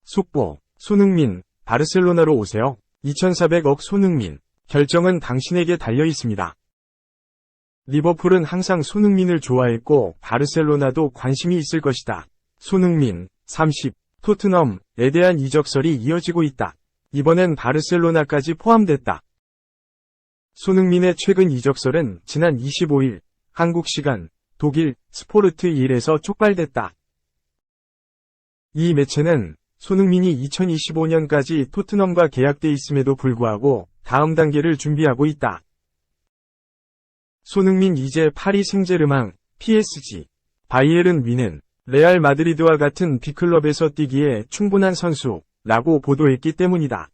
속보, 손흥민, 바르셀로나로 오세요. 2,400억 손흥민, 결정은 당신에게 달려 있습니다. 리버풀은 항상 손흥민을 좋아했고 바르셀로나도 관심이 있을 것이다. 손흥민, 30, 토트넘에 대한 이적설이 이어지고 있다. 이번엔 바르셀로나까지 포함됐다. 손흥민의 최근 이적설은 지난 25일 한국 시간 독일 스포르트 1에서 촉발됐다. 이 매체는 손흥민이 2025년까지 토트넘과 계약돼 있음에도 불구하고 다음 단계를 준비하고 있다. 손흥민 이제 파리 생제르맹, PSG, 바이에른 뮌헨, 레알 마드리드와 같은 빅클럽에서 뛰기에 충분한 선수라고 보도했기 때문이다.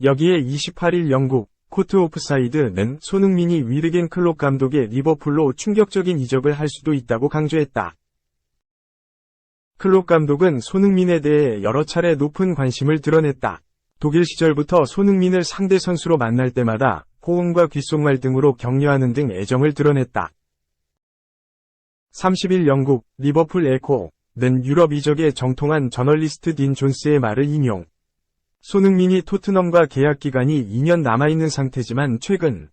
여기에 28일 영국 코트 오프사이드는 손흥민이 위르겐 클롭 감독의 리버풀로 충격적인 이적을 할 수도 있다고 강조했다. 클롭 감독은 손흥민에 대해 여러 차례 높은 관심을 드러냈다. 독일 시절부터 손흥민을 상대 선수로 만날 때마다 호응과 귓속말 등으로 격려하는 등 애정을 드러냈다. 30일 영국 리버풀 에코는 유럽 이적에 정통한 저널리스트 딘 존스의 말을 인용. 손흥민이 토트넘과 계약 기간이 2년 남아있는 상태지만 최근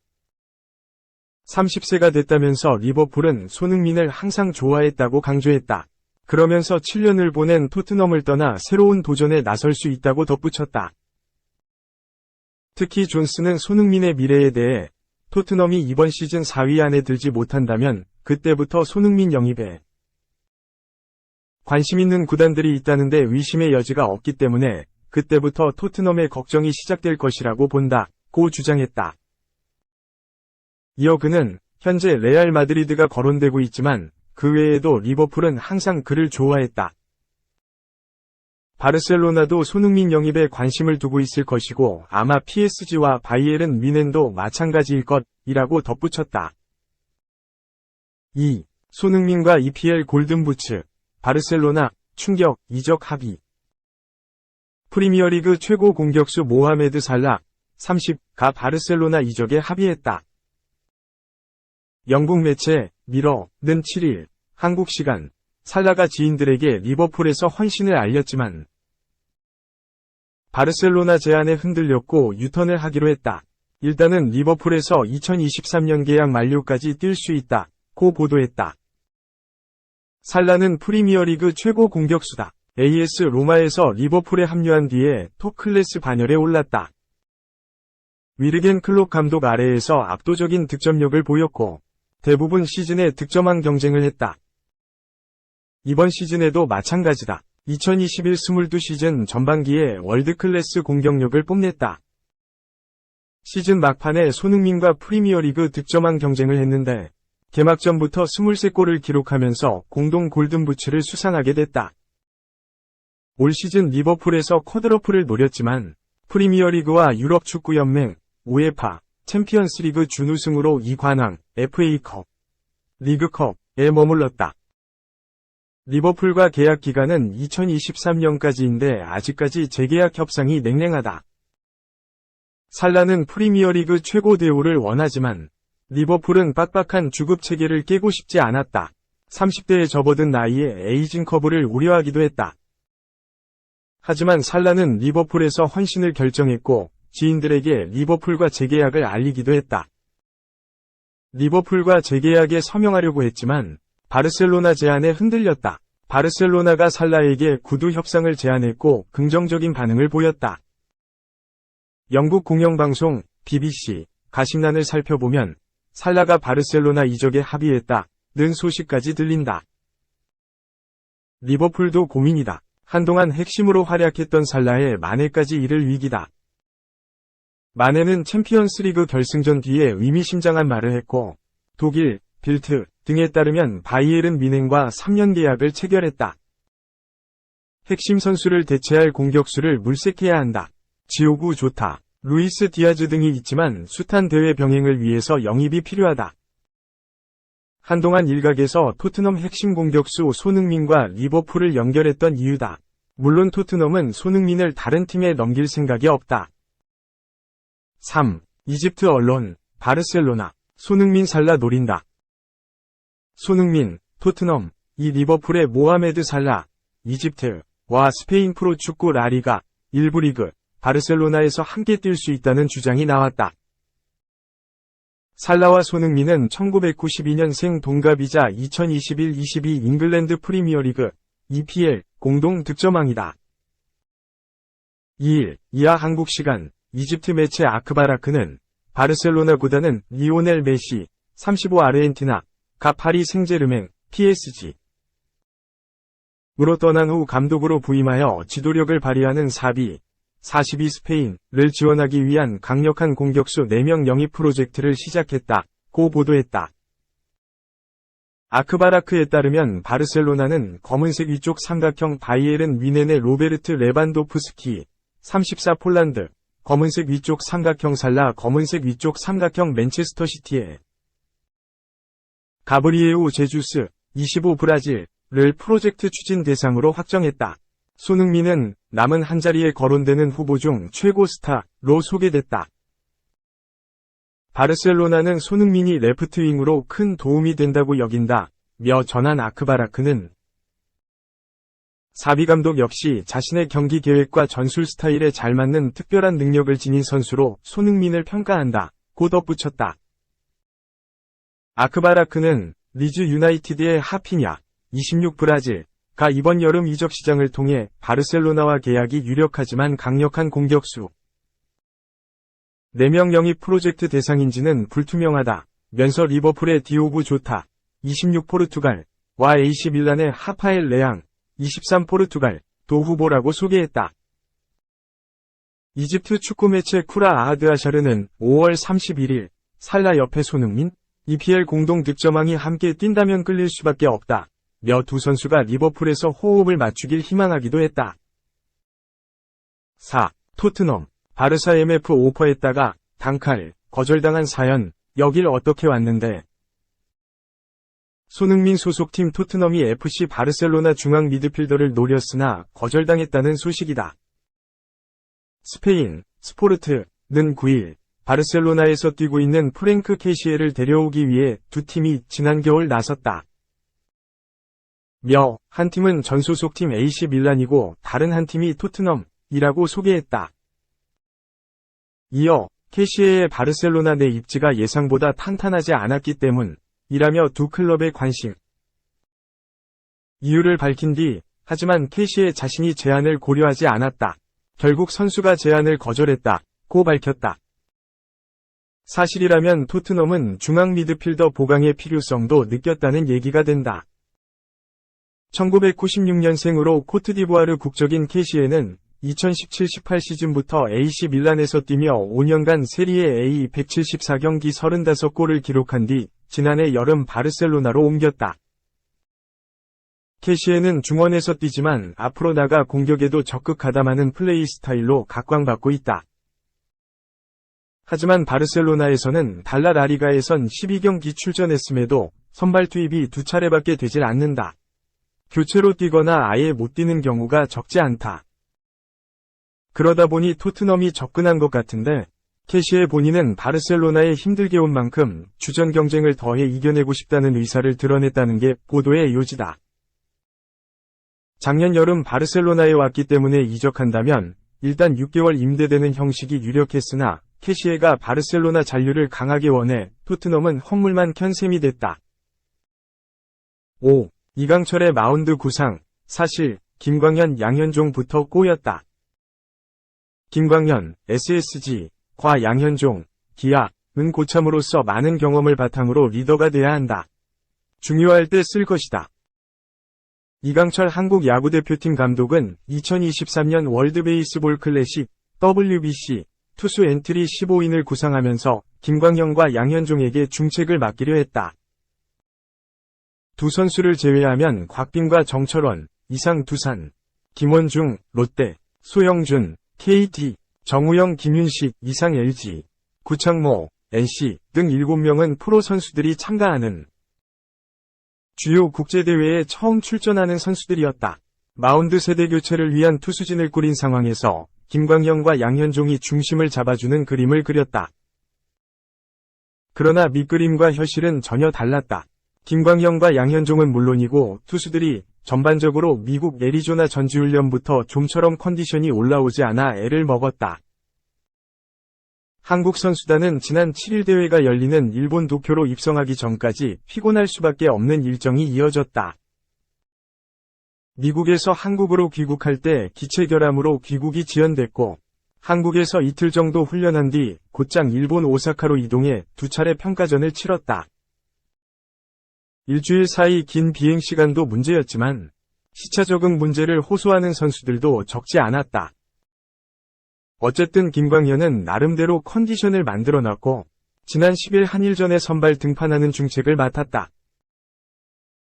30세가 됐다면서 리버풀은 손흥민을 항상 좋아했다고 강조했다. 그러면서 7년을 보낸 토트넘을 떠나 새로운 도전에 나설 수 있다고 덧붙였다. 특히 존스는 손흥민의 미래에 대해 토트넘이 이번 시즌 4위 안에 들지 못한다면 그때부터 손흥민 영입에 관심 있는 구단들이 있다는데 의심의 여지가 없기 때문에 그때부터 토트넘의 걱정이 시작될 것이라고 본다고 주장했다. 이어 그는 현재 레알 마드리드가 거론되고 있지만 그 외에도 리버풀은 항상 그를 좋아했다. 바르셀로나도 손흥민 영입에 관심을 두고 있을 것이고 아마 PSG와 바이에른 뮌헨도 마찬가지일 것이라고 덧붙였다. 2. 손흥민과 EPL 골든부츠, 바르셀로나, 충격, 이적 합의. 프리미어리그 최고 공격수 모하메드 살라, 30가 바르셀로나 이적에 합의했다. 영국 매체 미러는 7일 한국 시간 살라가 지인들에게 리버풀에서 헌신을 알렸지만 바르셀로나 제안에 흔들렸고 유턴을 하기로 했다. 일단은 리버풀에서 2023년 계약 만료까지 뛸 수 있다고 보도했다. 살라는 프리미어리그 최고 공격수다. AS 로마에서 리버풀에 합류한 뒤에 톱클래스 반열에 올랐다. 위르겐 클롭 감독 아래에서 압도적인 득점력을 보였고 대부분 시즌에 득점왕 경쟁을 했다. 이번 시즌에도 마찬가지다. 2021 22시즌 전반기에 월드클래스 공격력을 뽐냈다. 시즌 막판에 손흥민과 프리미어리그 득점왕 경쟁을 했는데 개막전부터 23골을 기록하면서 공동 골든부츠를 수상하게 됐다. 올 시즌 리버풀에서 쿼드러플을 노렸지만 프리미어리그와 유럽축구연맹, 우에파, 챔피언스리그 준우승으로 2관왕, FA컵, 리그컵에 머물렀다. 리버풀과 계약 기간은 2023년까지인데 아직까지 재계약 협상이 냉랭하다. 살라는 프리미어리그 최고 대우를 원하지만 리버풀은 빡빡한 주급 체계를 깨고 싶지 않았다. 30대에 접어든 나이에 에이징 커브를 우려하기도 했다. 하지만 살라는 리버풀에서 헌신을 결정했고 지인들에게 리버풀과 재계약을 알리기도 했다. 리버풀과 재계약에 서명하려고 했지만 바르셀로나 제안에 흔들렸다. 바르셀로나가 살라에게 구두 협상을 제안했고 긍정적인 반응을 보였다. 영국 공영방송 BBC 가심란을 살펴보면 살라가 바르셀로나 이적에 합의했다는 소식까지 들린다. 리버풀도 고민이다. 한동안 핵심으로 활약했던 살라의 마네까지 이를 위기다. 마네는 챔피언스리그 결승전 뒤에 의미심장한 말을 했고 독일, 빌트 등에 따르면 바이에른 뮌헨과 3년 계약을 체결했다. 핵심 선수를 대체할 공격수를 물색해야 한다. 지오구 조타, 루이스 디아즈 등이 있지만 숱한 대회 병행을 위해서 영입이 필요하다. 한동안 일각에서 토트넘 핵심 공격수 손흥민과 리버풀을 연결했던 이유다. 물론 토트넘은 손흥민을 다른 팀에 넘길 생각이 없다. 3. 이집트 언론, 바르셀로나, 손흥민 살라 노린다. 손흥민, 토트넘, 이 리버풀의 모하메드 살라, 이집트와 스페인 프로축구 라리가, 일부 리그, 바르셀로나에서 함께 뛸 수 있다는 주장이 나왔다. 살라와 손흥민은 1992년생 동갑이자 2021-22 잉글랜드 프리미어리그, EPL, 공동 득점왕이다. 2일, 이하 한국 시간, 이집트 매체 아크바라크는 바르셀로나 구단은 리오넬 메시, 35 아르헨티나, 가 파리 생제르맹, PSG 으로 떠난 후 감독으로 부임하여 지도력을 발휘하는 42 스페인을 지원하기 위한 강력한 공격수 4명 영입 프로젝트를 시작했다고 보도했다. 아크바라크에 따르면 바르셀로나는 검은색 위쪽 삼각형 바이에른 뮌헨의 로베르트 레반도프스키, 34 폴란드, 검은색 위쪽 삼각형 살라 검은색 위쪽 삼각형 맨체스터 시티에 가브리에우 제주스, 25 브라질을 프로젝트 추진 대상으로 확정했다. 손흥민은 남은 한 자리에 거론되는 후보 중 최고 스타로 소개됐다. 바르셀로나는 손흥민이 레프트윙으로 큰 도움이 된다고 여긴다며 전한 아크바라크는 사비 감독 역시 자신의 경기 계획과 전술 스타일에 잘 맞는 특별한 능력을 지닌 선수로 손흥민을 평가한다고 덧붙였다. 아크바라크는 리즈 유나이티드의 하피냐, 26 브라질가 이번 여름 이적 시장을 통해 바르셀로나와 계약이 유력하지만 강력한 공격수 4명 영입 프로젝트 대상인지는 불투명하다면서 리버풀의 디오구 조타, 26 포르투갈과 AC 밀란의 하파엘 레앙, 23 포르투갈 도 후보라고 소개했다. 이집트 축구 매체 쿠라 아하드 아샤르는 5월 31일 살라 옆에 손흥민, EPL 공동 득점왕이 함께 뛴다면 끌릴 수밖에 없다. 며 두 선수가 리버풀에서 호흡을 맞추길 희망하기도 했다. 4. 토트넘, 바르사 MF 오퍼했다가 단칼, 거절당한 사연, 여길 어떻게 왔는데. 손흥민 소속팀 토트넘이 FC 바르셀로나 중앙 미드필더를 노렸으나 거절당했다는 소식이다. 스페인, 스포르트는 9일, 바르셀로나에서 뛰고 있는 프랭크 케시에를 데려오기 위해 두 팀이 지난 겨울 나섰다. 한 팀은 전 소속팀 AC 밀란이고 다른 한 팀이 토트넘이라고 소개했다. 이어 케시에의 바르셀로나 내 입지가 예상보다 탄탄하지 않았기 때문이라며 두 클럽의 관심 이유를 밝힌 뒤 하지만 케시에 자신이 제안을 고려하지 않았다. 결국 선수가 제안을 거절했다고 밝혔다. 사실이라면 토트넘은 중앙 미드필더 보강의 필요성도 느꼈다는 얘기가 된다. 1996년생으로 코트디부아르 국적인 케시에는 2017-18 시즌부터 AC 밀란에서 뛰며 5년간 세리에 A 174경기 35골을 기록한 뒤 지난해 여름 바르셀로나로 옮겼다. 케시에는 중원에서 뛰지만 앞으로 나가 공격에도 적극 가담하는 플레이 스타일로 각광받고 있다. 하지만 바르셀로나에서는 달라 라리가에선 12경기 출전했음에도 선발 투입이 2차례밖에 되질 않는다. 교체로 뛰거나 아예 못 뛰는 경우가 적지 않다. 그러다 보니 토트넘이 접근한 것 같은데 케시에 본인은 바르셀로나에 힘들게 온 만큼 주전 경쟁을 더해 이겨내고 싶다는 의사를 드러냈다는 게 보도의 요지다. 작년 여름 바르셀로나에 왔기 때문에 이적한다면 일단 6개월 임대되는 형식이 유력했으나 케시에가 바르셀로나 잔류를 강하게 원해 토트넘은 헛물만 켠 셈이 됐다. 5. 이강철의 마운드 구상, 사실 김광현 양현종부터 꼬였다. 김광현, SSG, 과 양현종, 기아은 고참으로서 많은 경험을 바탕으로 리더가 돼야 한다. 중요할 때 쓸 것이다. 이강철 한국 야구대표팀 감독은 2023년 월드베이스볼 클래식 WBC 투수 엔트리 15인을 구상하면서 김광현과 양현종에게 중책을 맡기려 했다. 두 선수를 제외하면 곽빈과 정철원, 이상 두산, 김원중, 롯데, 소영준, KT, 정우영 김윤식, 이상 LG, 구창모, NC 등 7명은 프로 선수들이 참가하는 주요 국제대회에 처음 출전하는 선수들이었다. 마운드 세대 교체를 위한 투수진을 꾸린 상황에서 김광현과 양현종이 중심을 잡아주는 그림을 그렸다. 그러나 밑그림과 현실은 전혀 달랐다. 김광현과 양현종은 물론이고 투수들이 전반적으로 미국 애리조나 전지훈련부터 좀처럼 컨디션이 올라오지 않아 애를 먹었다. 한국 선수단은 지난 7일 대회가 열리는 일본 도쿄로 입성하기 전까지 피곤할 수밖에 없는 일정이 이어졌다. 미국에서 한국으로 귀국할 때 기체 결함으로 귀국이 지연됐고, 한국에서 이틀 정도 훈련한 뒤 곧장 일본 오사카로 이동해 2차례 평가전을 치렀다. 일주일 사이 긴 비행 시간도 문제였지만 시차 적응 문제를 호소하는 선수들도 적지 않았다. 어쨌든 김광현은 나름대로 컨디션을 만들어놨고 지난 10일 한일전에 선발 등판하는 중책을 맡았다.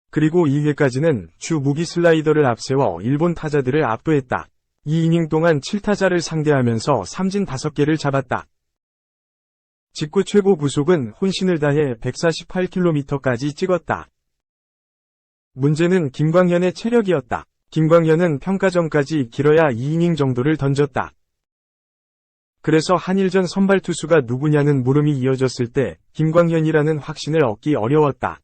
그리고 2회까지는 주 무기 슬라이더를 앞세워 일본 타자들을 압도했다. 2이닝 동안 7타자를 상대하면서 삼진 5개를 잡았다. 직구 최고 구속은 혼신을 다해 148km까지 찍었다. 문제는 김광현의 체력이었다. 김광현은 평가전까지 길어야 2이닝 정도를 던졌다. 그래서 한일전 선발 투수가 누구냐는 물음이 이어졌을 때 김광현이라는 확신을 얻기 어려웠다.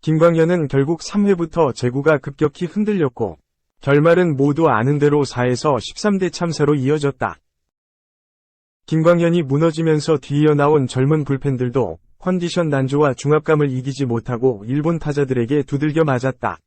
김광현은 결국 3회부터 제구가 급격히 흔들렸고 결말은 모두 아는 대로 4에서 13대 참사로 이어졌다. 김광현이 무너지면서 뒤이어 나온 젊은 불펜들도 컨디션 난조와 중압감을 이기지 못하고 일본 타자들에게 두들겨 맞았다.